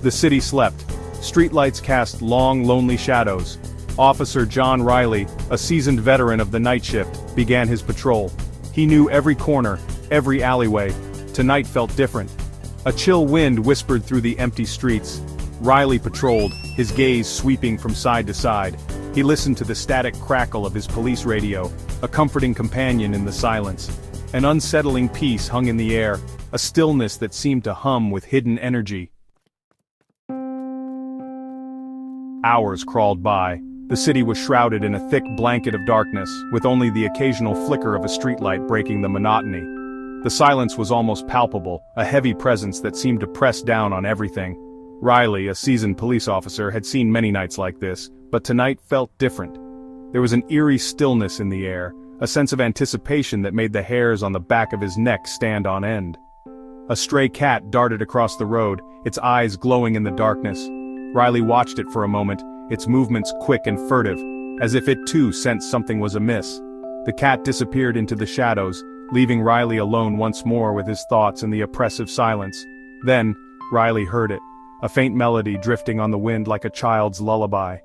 The city slept. Streetlights cast long, lonely shadows. Officer John Riley, a seasoned veteran of the night shift, began his patrol. He knew every corner, every alleyway. Tonight felt different. A chill wind whispered through the empty streets. Riley patrolled, his gaze sweeping from side to side. He listened to the static crackle of his police radio, a comforting companion in the silence. An unsettling peace hung in the air, a stillness that seemed to hum with hidden energy. Hours crawled by. The city was shrouded in a thick blanket of darkness, with only the occasional flicker of a streetlight breaking the monotony. The silence was almost palpable, a heavy presence that seemed to press down on everything. Riley, a seasoned police officer, had seen many nights like this, but tonight felt different. There was an eerie stillness in the air, a sense of anticipation that made the hairs on the back of his neck stand on end. A stray cat darted across the road, its eyes glowing in the darkness. Riley watched it for a moment, its movements quick and furtive, as if it too sensed something was amiss. The cat disappeared into the shadows, leaving Riley alone once more with his thoughts in the oppressive silence. Then, Riley heard it, a faint melody drifting on the wind like a child's lullaby.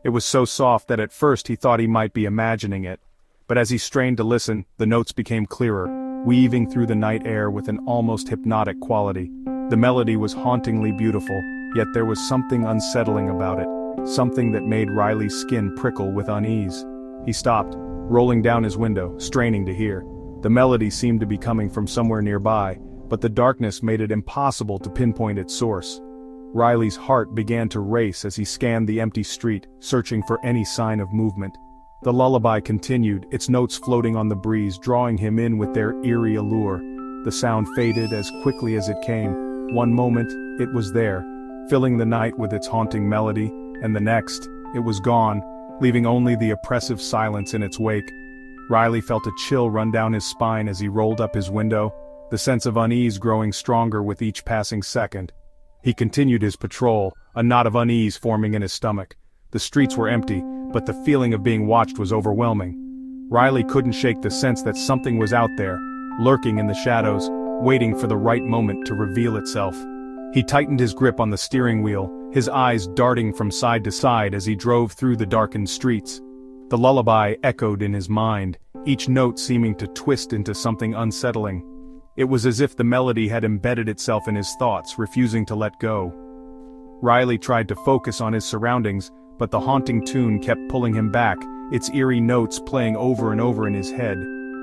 It was so soft that at first he thought he might be imagining it. But as he strained to listen, the notes became clearer, weaving through the night air with an almost hypnotic quality. The melody was hauntingly beautiful, yet there was something unsettling about it, something that made Riley's skin prickle with unease. He stopped, rolling down his window, straining to hear. The melody seemed to be coming from somewhere nearby, but the darkness made it impossible to pinpoint its source. Riley's heart began to race as he scanned the empty street, searching for any sign of movement. The lullaby continued, its notes floating on the breeze, drawing him in with their eerie allure. The sound faded as quickly as it came. One moment, it was there, filling the night with its haunting melody, and the next, it was gone, leaving only the oppressive silence in its wake. Riley felt a chill run down his spine as he rolled up his window, the sense of unease growing stronger with each passing second. He continued his patrol, a knot of unease forming in his stomach. The streets were empty, but the feeling of being watched was overwhelming. Riley couldn't shake the sense that something was out there, lurking in the shadows, waiting for the right moment to reveal itself. He tightened his grip on the steering wheel, his eyes darting from side to side as he drove through the darkened streets. The lullaby echoed in his mind, each note seeming to twist into something unsettling. It was as if the melody had embedded itself in his thoughts, refusing to let go. Riley tried to focus on his surroundings, but the haunting tune kept pulling him back, its eerie notes playing over and over in his head.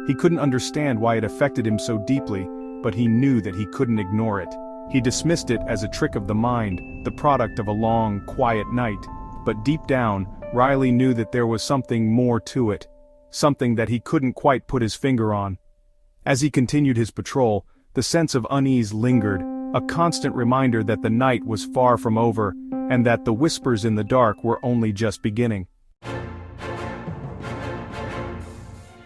He couldn't understand why it affected him so deeply, but he knew that he couldn't ignore it. He dismissed it as a trick of the mind, the product of a long, quiet night. But deep down, Riley knew that there was something more to it, something that he couldn't quite put his finger on. As he continued his patrol, the sense of unease lingered, a constant reminder that the night was far from over, and that the whispers in the dark were only just beginning.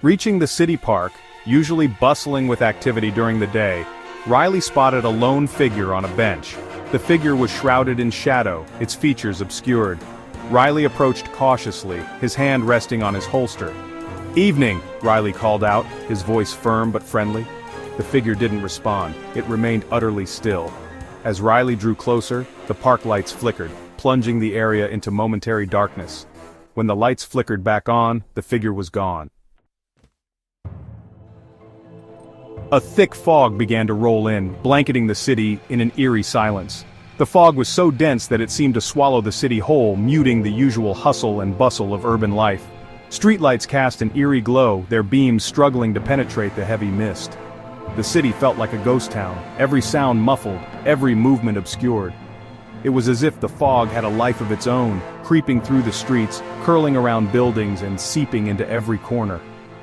Reaching the city park, usually bustling with activity during the day, Riley spotted a lone figure on a bench. The figure was shrouded in shadow, its features obscured. Riley approached cautiously, his hand resting on his holster. "Evening," Riley called out, his voice firm but friendly. The figure didn't respond, it remained utterly still. As Riley drew closer, the park lights flickered, plunging the area into momentary darkness. When the lights flickered back on, the figure was gone. A thick fog began to roll in, blanketing the city in an eerie silence. The fog was so dense that it seemed to swallow the city whole, muting the usual hustle and bustle of urban life. Streetlights cast an eerie glow, their beams struggling to penetrate the heavy mist. The city felt like a ghost town, every sound muffled, every movement obscured. It was as if the fog had a life of its own, creeping through the streets, curling around buildings and seeping into every corner.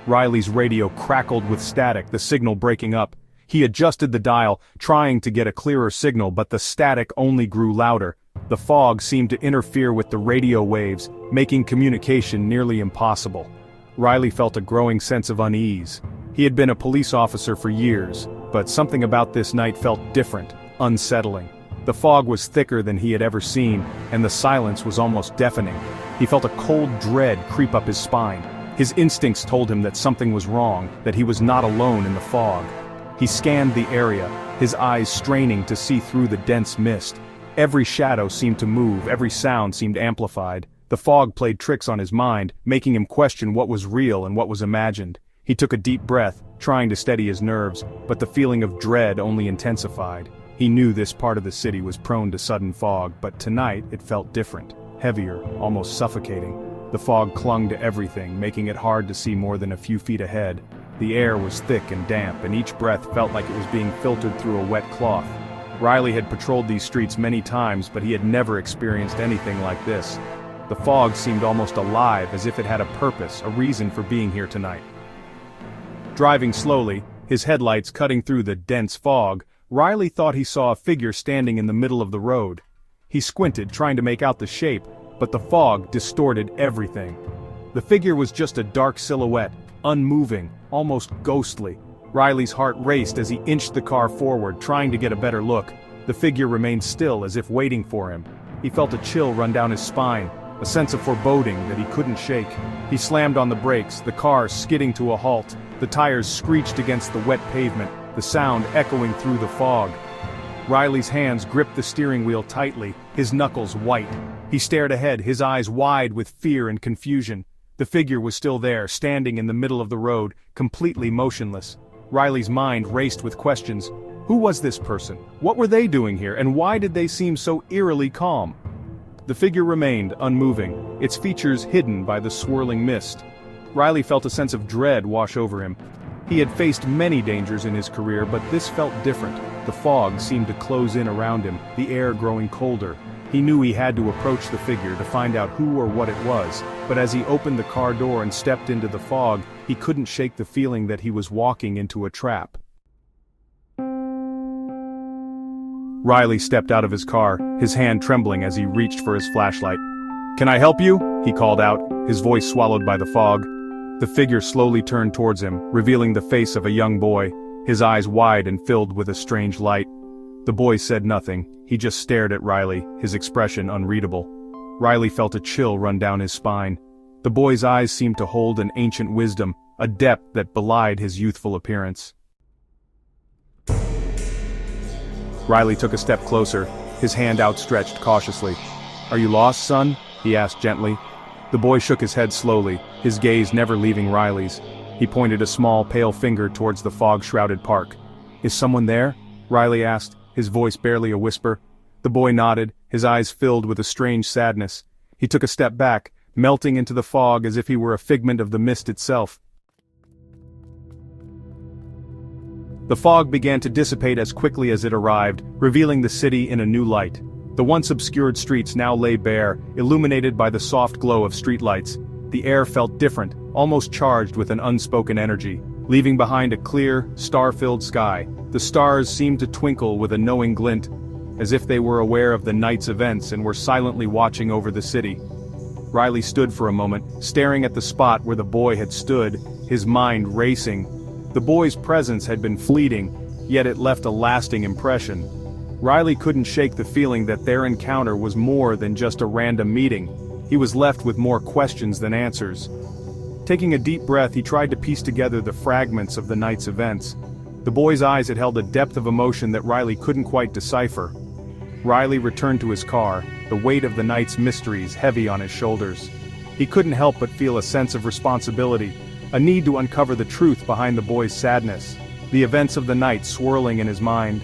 Riley's radio crackled with static, the signal breaking up. He adjusted the dial, trying to get a clearer signal, but the static only grew louder. The fog seemed to interfere with the radio waves, making communication nearly impossible. Riley felt a growing sense of unease. He had been a police officer for years, but something about this night felt different, unsettling. The fog was thicker than he had ever seen, and the silence was almost deafening. He felt a cold dread creep up his spine. His instincts told him that something was wrong, that he was not alone in the fog. He scanned the area, his eyes straining to see through the dense mist. Every shadow seemed to move, every sound seemed amplified. The fog played tricks on his mind, making him question what was real and what was imagined. He took a deep breath, trying to steady his nerves, but the feeling of dread only intensified. He knew this part of the city was prone to sudden fog, but tonight it felt different, heavier, almost suffocating. The fog clung to everything, making it hard to see more than a few feet ahead. The air was thick and damp, and each breath felt like it was being filtered through a wet cloth. Riley had patrolled these streets many times, but he had never experienced anything like this. The fog seemed almost alive, as if it had a purpose, a reason for being here tonight. Driving slowly, his headlights cutting through the dense fog, Riley thought he saw a figure standing in the middle of the road. He squinted, trying to make out the shape, but the fog distorted everything. The figure was just a dark silhouette, unmoving, almost ghostly. Riley's heart raced as he inched the car forward, trying to get a better look. The figure remained still, as if waiting for him. He felt a chill run down his spine, a sense of foreboding that he couldn't shake. He slammed on the brakes, the car skidding to a halt. The tires screeched against the wet pavement, the sound echoing through the fog. Riley's hands gripped the steering wheel tightly, his knuckles white. He stared ahead, his eyes wide with fear and confusion. The figure was still there, standing in the middle of the road, completely motionless. Riley's mind raced with questions. Who was this person? What were they doing here, and why did they seem so eerily calm? The figure remained unmoving, its features hidden by the swirling mist. Riley felt a sense of dread wash over him. He had faced many dangers in his career, but this felt different. The fog seemed to close in around him, the air growing colder. He knew he had to approach the figure to find out who or what it was, but as he opened the car door and stepped into the fog, he couldn't shake the feeling that he was walking into a trap. Riley stepped out of his car, his hand trembling as he reached for his flashlight. "Can I help you?" he called out, his voice swallowed by the fog. The figure slowly turned towards him, revealing the face of a young boy, his eyes wide and filled with a strange light. The boy said nothing, he just stared at Riley, his expression unreadable. Riley felt a chill run down his spine. The boy's eyes seemed to hold an ancient wisdom, a depth that belied his youthful appearance. Riley took a step closer, his hand outstretched cautiously. "Are you lost, son?" he asked gently. The boy shook his head slowly, his gaze never leaving Riley's. He pointed a small, pale finger towards the fog-shrouded park. "Is someone there?" Riley asked, his voice barely a whisper. The boy nodded, his eyes filled with a strange sadness. He took a step back, melting into the fog as if he were a figment of the mist itself. The fog began to dissipate as quickly as it arrived, revealing the city in a new light. The once obscured streets now lay bare, illuminated by the soft glow of streetlights. The air felt different, almost charged with an unspoken energy, leaving behind a clear, star-filled sky. The stars seemed to twinkle with a knowing glint, as if they were aware of the night's events and were silently watching over the city. Riley stood for a moment, staring at the spot where the boy had stood, his mind racing. The boy's presence had been fleeting, yet it left a lasting impression. Riley couldn't shake the feeling that their encounter was more than just a random meeting. He was left with more questions than answers. Taking a deep breath, he tried to piece together the fragments of the night's events. The boy's eyes had held a depth of emotion that Riley couldn't quite decipher. Riley returned to his car, the weight of the night's mysteries heavy on his shoulders. He couldn't help but feel a sense of responsibility, a need to uncover the truth behind the boy's sadness, the events of the night swirling in his mind.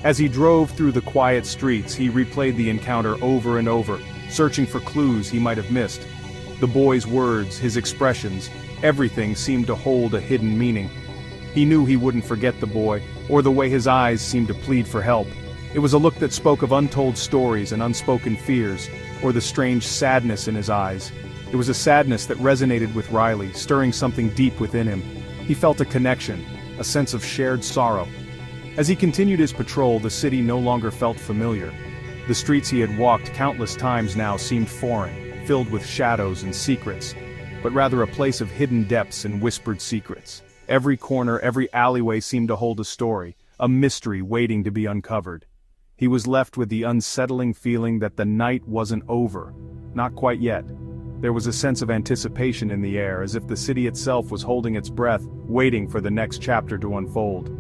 As he drove through the quiet streets, he replayed the encounter over and over, searching for clues he might have missed. The boy's words, his expressions, everything seemed to hold a hidden meaning. He knew he wouldn't forget the boy, or the way his eyes seemed to plead for help. It was a look that spoke of untold stories and unspoken fears, or the strange sadness in his eyes. It was a sadness that resonated with Riley, stirring something deep within him. He felt a connection, a sense of shared sorrow. As he continued his patrol, the city no longer felt familiar. The streets he had walked countless times now seemed foreign, filled with shadows and secrets, but rather a place of hidden depths and whispered secrets. Every corner, every alleyway seemed to hold a story, a mystery waiting to be uncovered. He was left with the unsettling feeling that the night wasn't over. Not quite yet. There was a sense of anticipation in the air, as if the city itself was holding its breath, waiting for the next chapter to unfold.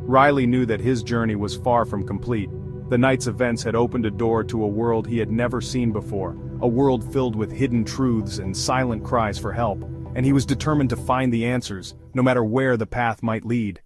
Riley knew that his journey was far from complete. The night's events had opened a door to a world he had never seen before, a world filled with hidden truths and silent cries for help, and he was determined to find the answers, no matter where the path might lead.